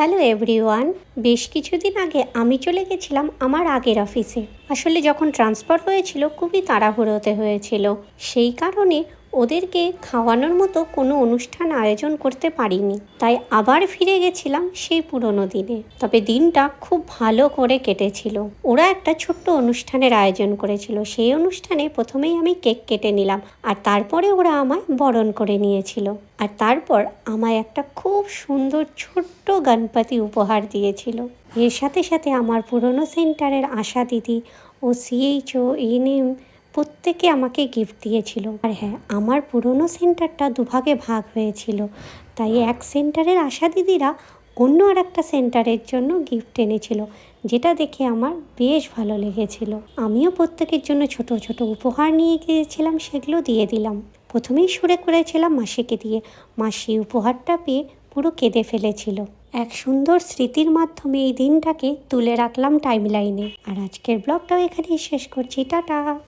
Hello everyone. বেশ কিছুদিন আগে আমি চলে গেছিলাম আমার আগের অফিসে। আসলে যখন ট্রান্সফার হয়েছিল খুবই তাড়াহুড়োতে হয়েছিল, সেই কারণে ওদেরকে খাওয়ানোর মতো কোনো অনুষ্ঠান আয়োজন করতে পারিনি, তাই আবার ফিরে গেছিলাম সেই পুরনো দিনে। তবে দিনটা খুব ভালো করে কেটেছিল। ওরা একটা ছোট্ট অনুষ্ঠানের আয়োজন করেছিল, সেই অনুষ্ঠানে প্রথমেই আমি কেক কেটে নিলাম, আর তারপরে ওরা আমায় বরণ করে নিয়েছিল। আর তারপর আমায় একটা খুব সুন্দর ছোট্ট গণপতি উপহার দিয়েছিল। এর সাথে সাথে আমার পুরনো সেন্টারের আশা দিদি ও সিএইচও এএনএম প্রত্যেকে আমাকে গিফট দিয়েছিল। আর হ্যাঁ, আমার পুরনো সেন্টারটা দুভাগে ভাগ হয়েছিল, তাই এক সেন্টারের আশা দিদিরা অন্য আর একটা সেন্টারের জন্য গিফট এনেছিল, যেটা দেখে আমার বেশ ভালো লেগেছিল। আমিও প্রত্যেকের জন্য ছোট ছোট উপহার নিয়ে গিয়েছিলাম, সেগুলো দিয়ে দিলাম। প্রথমেই শুরু করেছিলাম মাসিকে দিয়ে। মাসি উপহারটা পেয়ে পুরো কেঁদে ফেলেছিল। এক সুন্দর স্মৃতির মাধ্যমে এই দিনটাকে তুলে রাখলাম টাইমলাইনে। আর আজকের ব্লগটাও এখানেই শেষ করছি। টাটা।